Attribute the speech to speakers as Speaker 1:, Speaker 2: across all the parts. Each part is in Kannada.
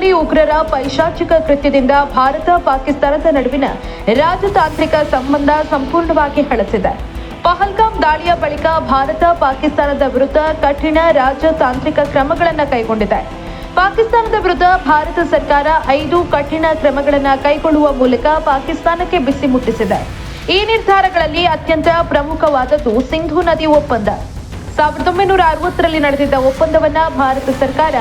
Speaker 1: ಕಾಶ್ಮೀರದಲ್ಲಿ ಉಗ್ರರ ಪೈಶಾಚಿಕ ಕೃತ್ಯದಿಂದ ಭಾರತ ಪಾಕಿಸ್ತಾನದ ನಡುವಿನ ರಾಜತಾಂತ್ರಿಕ ಸಂಬಂಧ ಸಂಪೂರ್ಣವಾಗಿ ಹಳಸಿದೆ. ಪಹಲ್ಗಾಮ್ ದಾಳಿಯ ಬಳಿಕ ಭಾರತ ಪಾಕಿಸ್ತಾನದ ವಿರುದ್ಧ ಕಠಿಣ ರಾಜತಾಂತ್ರಿಕ ಕ್ರಮಗಳನ್ನು ಕೈಗೊಂಡಿದೆ. ಪಾಕಿಸ್ತಾನದ ವಿರುದ್ಧ ಭಾರತ ಸರ್ಕಾರ 5 ಕಠಿಣ ಕ್ರಮಗಳನ್ನು ಕೈಗೊಳ್ಳುವ ಮೂಲಕ ಪಾಕಿಸ್ತಾನಕ್ಕೆ ಬಿಸಿ ಮುಟ್ಟಿಸಿದೆ. ಈ ನಿರ್ಧಾರಗಳಲ್ಲಿ ಅತ್ಯಂತ ಪ್ರಮುಖವಾದದ್ದು ಸಿಂಧೂ ನದಿ ಒಪ್ಪಂದ. 1960ರಲ್ಲಿ ನಡೆದಿದ್ದ ಒಪ್ಪಂದವನ್ನ ಭಾರತ ಸರ್ಕಾರ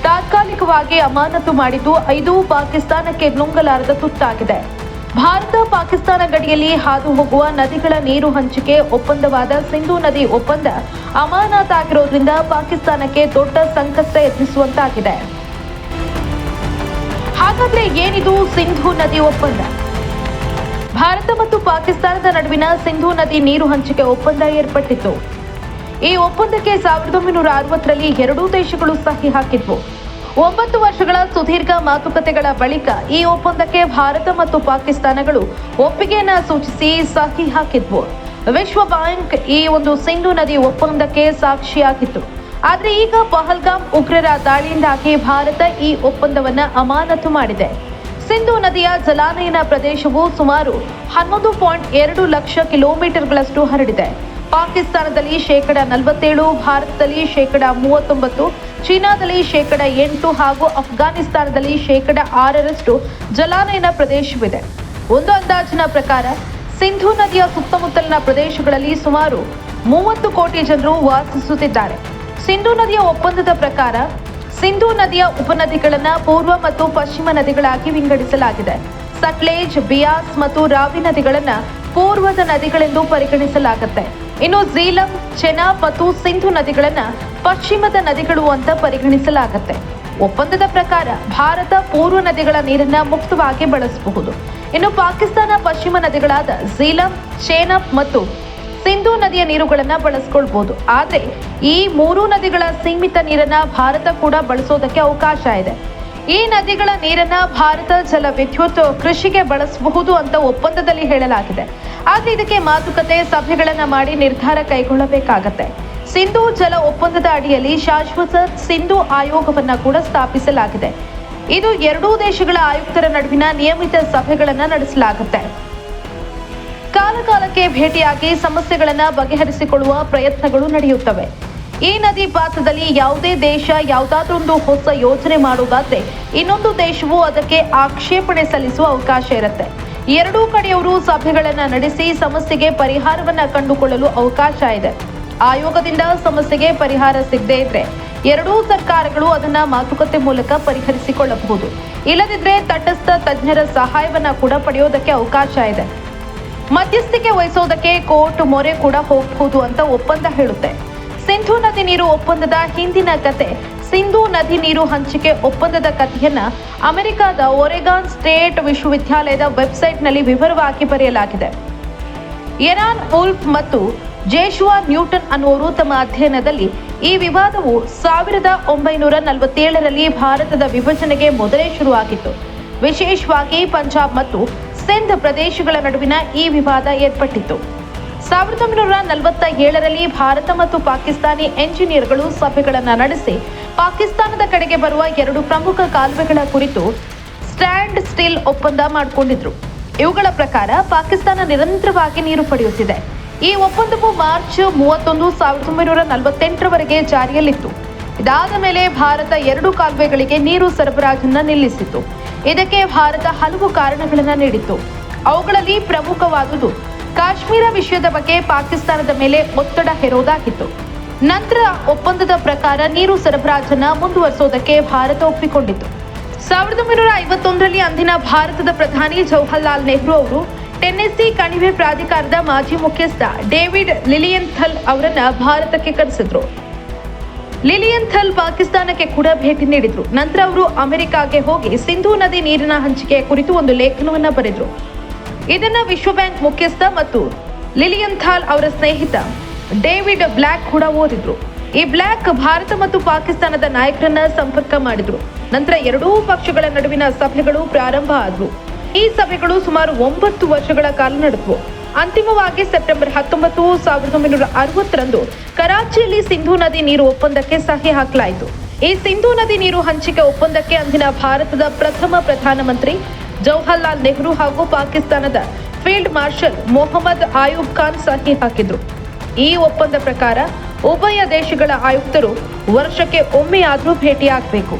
Speaker 1: ತಾತ್ಕಾಲಿಕವಾಗಿ ಅಮಾನತು ಮಾಡಿದ್ದು ಇದು ಪಾಕಿಸ್ತಾನಕ್ಕೆ ನುಂಗಲಾರದ ತುತ್ತಾಗಿದೆ. ಭಾರತ ಪಾಕಿಸ್ತಾನ ಗಡಿಯಲ್ಲಿ ಹಾದು ಹೋಗುವ ನದಿಗಳ ನೀರು ಹಂಚಿಕೆ ಒಪ್ಪಂದವಾದ ಸಿಂಧೂ ನದಿ ಒಪ್ಪಂದ ಅಮಾನತಾಗಿರೋದ್ರಿಂದ ಪಾಕಿಸ್ತಾನಕ್ಕೆ ದೊಡ್ಡ ಸಂಕಷ್ಟ ಎದುರಿಸುವಂತಾಗಿದೆ. ಹಾಗಾದ್ರೆ ಏನಿದು ಸಿಂಧೂ ನದಿ ಒಪ್ಪಂದ? ಭಾರತ ಮತ್ತು ಪಾಕಿಸ್ತಾನದ ನಡುವಿನ ಸಿಂಧೂ ನದಿ ನೀರು ಹಂಚಿಕೆ ಒಪ್ಪಂದ ಏರ್ಪಟ್ಟಿತ್ತು. ಈ ಒಪ್ಪಂದಕ್ಕೆ 1960ರಲ್ಲಿ ಎರಡೂ ದೇಶಗಳು ಸಹಿ ಹಾಕಿದ್ವು. 9 ವರ್ಷಗಳ ಸುದೀರ್ಘ ಮಾತುಕತೆಗಳ ಬಳಿಕ ಈ ಒಪ್ಪಂದಕ್ಕೆ ಭಾರತ ಮತ್ತು ಪಾಕಿಸ್ತಾನಗಳು ಒಪ್ಪಿಗೆಯನ್ನ ಸೂಚಿಸಿ ಸಹಿ ಹಾಕಿದ್ವು. ವಿಶ್ವ ಬ್ಯಾಂಕ್ ಈ ಒಂದು ಸಿಂಧೂ ನದಿ ಒಪ್ಪಂದಕ್ಕೆ ಸಾಕ್ಷಿಯಾಗಿತ್ತು. ಆದ್ರೆ ಈಗ ಪಹಲ್ಗಾಮ್ ಉಗ್ರರ ದಾಳಿಯಿಂದಾಗಿ ಭಾರತ ಈ ಒಪ್ಪಂದವನ್ನ ಅಮಾನತು ಮಾಡಿದೆ. ಸಿಂಧೂ ನದಿಯ ಜಲಾನಯನ ಪ್ರದೇಶವು ಸುಮಾರು 11.2 ಲಕ್ಷ ಕಿಲೋಮೀಟರ್ಗಳಷ್ಟು ಹರಡಿದೆ. ಪಾಕಿಸ್ತಾನದಲ್ಲಿ 47%, ಭಾರತದಲ್ಲಿ 39%, ಚೀನಾದಲ್ಲಿ 8% ಹಾಗೂ ಅಫ್ಘಾನಿಸ್ತಾನದಲ್ಲಿ 6% ಜಲಾನಯನ ಪ್ರದೇಶವಿದೆ. ಒಂದು ಅಂದಾಜಿನ ಪ್ರಕಾರ ಸಿಂಧೂ ನದಿಯ ಸುತ್ತಮುತ್ತಲಿನ ಪ್ರದೇಶಗಳಲ್ಲಿ ಸುಮಾರು 30 ಕೋಟಿ ಜನರು ವಾಸಿಸುತ್ತಿದ್ದಾರೆ. ಸಿಂಧೂ ನದಿಯ ಒಪ್ಪಂದದ ಪ್ರಕಾರ ಸಿಂಧೂ ನದಿಯ ಉಪನದಿಗಳನ್ನು ಪೂರ್ವ ಮತ್ತು ಪಶ್ಚಿಮ ನದಿಗಳಾಗಿ ವಿಂಗಡಿಸಲಾಗಿದೆ. ಸಟ್ಲೇಜ್, ಬಿಯಾಸ್ ಮತ್ತು ರಾವಿ ನದಿಗಳನ್ನು ಪೂರ್ವದ ನದಿಗಳೆಂದು ಪರಿಗಣಿಸಲಾಗುತ್ತೆ. ಇನ್ನು ಝೀಲಂ, ಚೆನಾಬ್ ಮತ್ತು ಸಿಂಧು ನದಿಗಳನ್ನು ಪಶ್ಚಿಮದ ನದಿಗಳು ಅಂತ ಪರಿಗಣಿಸಲಾಗುತ್ತೆ. ಒಪ್ಪಂದದ ಪ್ರಕಾರ ಭಾರತ ಪೂರ್ವ ನದಿಗಳ ನೀರನ್ನ ಮುಕ್ತವಾಗಿ ಬಳಸಬಹುದು. ಇನ್ನು ಪಾಕಿಸ್ತಾನ ಪಶ್ಚಿಮ ನದಿಗಳಾದ ಝೀಲಂ, ಚೆನಾಬ್ ಮತ್ತು ಸಿಂಧೂ ನದಿಯ ನೀರುಗಳನ್ನ ಬಳಸ್ಕೊಳ್ಬಹುದು. ಆದ್ರೆ ಈ 3 ನದಿಗಳ ಸೀಮಿತ ನೀರನ್ನ ಭಾರತ ಕೂಡ ಬಳಸೋದಕ್ಕೆ ಅವಕಾಶ ಇದೆ. ಈ ನದಿಗಳ ನೀರನ್ನ ಭಾರತ ಜಲ ವಿದ್ಯುತ್, ಕೃಷಿಗೆ ಬಳಸಬಹುದು ಅಂತ ಒಪ್ಪಂದದಲ್ಲಿ ಹೇಳಲಾಗಿದೆ. ಆದ್ರೆ ಇದಕ್ಕೆ ಮಾತುಕತೆ, ಸಭೆಗಳನ್ನ ಮಾಡಿ ನಿರ್ಧಾರ ಕೈಗೊಳ್ಳಬೇಕಾಗತ್ತೆ. ಸಿಂಧೂ ಜಲ ಒಪ್ಪಂದದ ಅಡಿಯಲ್ಲಿ ಶಾಶ್ವತ ಸಿಂಧೂ ಆಯೋಗವನ್ನ ಕೂಡ ಸ್ಥಾಪಿಸಲಾಗಿದೆ. ಇದು ಎರಡೂ ದೇಶಗಳ ಆಯುಕ್ತರ ನಡುವಿನ ನಿಯಮಿತ ಸಭೆಗಳನ್ನ ನಡೆಸಲಾಗುತ್ತೆ. ಕಾಲಕಾಲಕ್ಕೆ ಭೇಟಿಯಾಗಿ ಸಮಸ್ಯೆಗಳನ್ನ ಬಗೆಹರಿಸಿಕೊಳ್ಳುವ ಪ್ರಯತ್ನಗಳು ನಡೆಯುತ್ತವೆ. ಈ ನದಿ ಪಾತ್ರದಲ್ಲಿ ಯಾವುದೇ ದೇಶ ಯಾವುದಾದ್ರೊಂದು ಹೊಸ ಯೋಜನೆ ಮಾಡುವುದಾದ್ರೆ ಇನ್ನೊಂದು ದೇಶವು ಅದಕ್ಕೆ ಆಕ್ಷೇಪಣೆ ಸಲ್ಲಿಸುವ ಅವಕಾಶ ಇರುತ್ತೆ. ಎರಡೂ ಕಡೆಯವರು ಸಭೆಗಳನ್ನ ನಡೆಸಿ ಸಮಸ್ಯೆಗೆ ಪರಿಹಾರವನ್ನ ಕಂಡುಕೊಳ್ಳಲು ಅವಕಾಶ ಇದೆ. ಆಯೋಗದಿಂದ ಸಮಸ್ಯೆಗೆ ಪರಿಹಾರ ಸಿಗದೇ ಇದ್ರೆ ಎರಡೂ ಸರ್ಕಾರಗಳು ಅದನ್ನ ಮಾತುಕತೆ ಮೂಲಕ ಪರಿಹರಿಸಿಕೊಳ್ಳಬಹುದು. ಇಲ್ಲದಿದ್ರೆ ತಟಸ್ಥ ತಜ್ಞರ ಸಹಾಯವನ್ನ ಕೂಡ ಪಡೆಯೋದಕ್ಕೆ ಅವಕಾಶ ಇದೆ. ಮಧ್ಯಸ್ಥಿಕೆ ವಹಿಸೋದಕ್ಕೆ ಕೋರ್ಟ್ ಮೊರೆ ಕೂಡ ಹೋಗಬಹುದು ಅಂತ ಒಪ್ಪಂದ ಹೇಳುತ್ತೆ. ಸಿಂಧೂ ನದಿ ನೀರು ಒಪ್ಪಂದದ ಹಿಂದಿನ ಕತೆ. ಸಿಂಧೂ ನದಿ ನೀರು ಹಂಚಿಕೆ ಒಪ್ಪಂದದ ಕಥೆಯನ್ನ ಅಮೆರಿಕದ ಒರೆಗಾನ್ ಸ್ಟೇಟ್ ವಿಶ್ವವಿದ್ಯಾಲಯದ ವೆಬ್ಸೈಟ್ನಲ್ಲಿ ವಿವರವಾಗಿ ಬರೆಯಲಾಗಿದೆ. ಎರಾನ್ ವುಲ್ಫ್ ಮತ್ತು ಜೇಶುವಾ ನ್ಯೂಟನ್ ಅನ್ನುವರು ತಮ್ಮ ಅಧ್ಯಯನದಲ್ಲಿ ಈ ವಿವಾದವು 1947ರಲ್ಲಿ ಭಾರತದ ವಿಭಜನೆಗೆ ಮೊದಲೇ ಶುರುವಾಗಿತ್ತು. ವಿಶೇಷವಾಗಿ ಪಂಜಾಬ್ ಮತ್ತು ಸಿಂಧ್ ಪ್ರದೇಶಗಳ ನಡುವಿನ ಈ ವಿವಾದ ಏರ್ಪಟ್ಟಿತ್ತು. 1947ರಲ್ಲಿ ಭಾರತ ಮತ್ತು ಪಾಕಿಸ್ತಾನಿ ಎಂಜಿನಿಯರ್ಗಳು ಸಭೆಗಳನ್ನು ನಡೆಸಿ ಪಾಕಿಸ್ತಾನದ ಕಡೆಗೆ ಬರುವ 2 ಪ್ರಮುಖ ಕಾಲುವೆಗಳ ಕುರಿತು ಸ್ಟ್ಯಾಂಡ್ ಸ್ಟಿಲ್ ಒಪ್ಪಂದ ಮಾಡಿಕೊಂಡಿದ್ರು. ಇವುಗಳ ಪ್ರಕಾರ ಪಾಕಿಸ್ತಾನ ನಿರಂತರವಾಗಿ ನೀರು ಪಡೆಯುತ್ತಿದೆ. ಈ ಒಪ್ಪಂದವು ಮಾರ್ಚ್ 31, 1948ರವರೆಗೆ ಜಾರಿಯಲ್ಲಿತ್ತು. ಇದಾದ ಮೇಲೆ ಭಾರತ 2 ಕಾಲುವೆಗಳಿಗೆ ನೀರು ಸರಬರಾಜನ್ನ ನಿಲ್ಲಿಸಿತು. ಇದಕ್ಕೆ ಭಾರತ ಹಲವು ಕಾರಣಗಳನ್ನು ನೀಡಿತ್ತು. ಅವುಗಳಲ್ಲಿ ಪ್ರಮುಖವಾದುದು ಕಾಶ್ಮೀರ ವಿಷಯದ ಬಗ್ಗೆ ಪಾಕಿಸ್ತಾನದ ಮೇಲೆ ಒತ್ತಡ ಹೇರೋದಾಗಿತ್ತು. ನಂತರ ಒಪ್ಪಂದದ ಪ್ರಕಾರ ನೀರು ಸರಬರಾಜನ್ನ ಮುಂದುವರಿಸೋದಕ್ಕೆ ಭಾರತ ಒಪ್ಪಿಕೊಂಡಿತ್ತು. 1951ರಲ್ಲಿ ಅಂದಿನ ಭಾರತದ ಪ್ರಧಾನಿ ಜವಾಹರ್ಲಾಲ್ ನೆಹರು ಅವರು ಟೆನ್ನೆಸಿ ಕಣಿವೆ ಪ್ರಾಧಿಕಾರದ ಮಾಜಿ ಮುಖ್ಯಸ್ಥ ಡೇವಿಡ್ ಲಿಲಿಯೆಂಥಲ್ ಅವರನ್ನ ಭಾರತಕ್ಕೆ ಕರೆಸಿದ್ರು. ಲಿಲಿಯೆಂಥಲ್ ಪಾಕಿಸ್ತಾನಕ್ಕೆ ಕೂಡ ಭೇಟಿ ನೀಡಿದ್ರು. ನಂತರ ಅವರು ಅಮೆರಿಕಾಗೆ ಹೋಗಿ ಸಿಂಧೂ ನದಿ ನೀರಿನ ಹಂಚಿಕೆಯ ಕುರಿತು ಒಂದು ಲೇಖನವನ್ನ ಬರೆದ್ರು. ಇದನ್ನ ವಿಶ್ವ ಬ್ಯಾಂಕ್ ಮುಖ್ಯಸ್ಥ ಮತ್ತು ಲಿಲಿಯೆಂಥಲ್ ಅವರ ಸ್ನೇಹಿತ ಡೇವಿಡ್ ಬ್ಲಾಕ್ ಕೂಡ ಓದಿದ್ರು. ಈ ಬ್ಲಾಕ್ ಭಾರತ ಮತ್ತು ಪಾಕಿಸ್ತಾನದ ನಾಯಕರನ್ನ ಸಂಪರ್ಕ ಮಾಡಿದ್ರು. ನಂತರ ಎರಡೂ ಪಕ್ಷಗಳ ನಡುವಿನ ಸಭೆಗಳು ಪ್ರಾರಂಭ ಆದವು. ಈ ಸಭೆಗಳು ಸುಮಾರು 9 ವರ್ಷಗಳ ಕಾಲ ನಡೆದವು. ಅಂತಿಮವಾಗಿ ಸೆಪ್ಟೆಂಬರ್ 19, 1960ರಂದು ಕರಾಚಿಯಲ್ಲಿ ಸಿಂಧೂ ನದಿ ನೀರು ಒಪ್ಪಂದಕ್ಕೆ ಸಹಿ ಹಾಕಲಾಯಿತು. ಈ ಸಿಂಧೂ ನದಿ ನೀರು ಹಂಚಿಕೆ ಒಪ್ಪಂದಕ್ಕೆ ಅಂದಿನ ಭಾರತದ ಪ್ರಥಮ ಪ್ರಧಾನಮಂತ್ರಿ ಜವಾಹರ್ಲಾಲ್ ನೆಹರು ಹಾಗೂ ಪಾಕಿಸ್ತಾನದ ಫೀಲ್ಡ್ ಮಾರ್ಷಲ್ ಮೊಹಮ್ಮದ್ ಆಯೂಬ್ ಖಾನ್ ಸಹಿ ಹಾಕಿದ್ರು. ಈ ಒಪ್ಪಂದ ಪ್ರಕಾರ ಉಭಯ ದೇಶಗಳ ಆಯುಕ್ತರು ವರ್ಷಕ್ಕೆ ಒಮ್ಮೆಯಾದರೂ ಭೇಟಿಯಾಗಬೇಕು.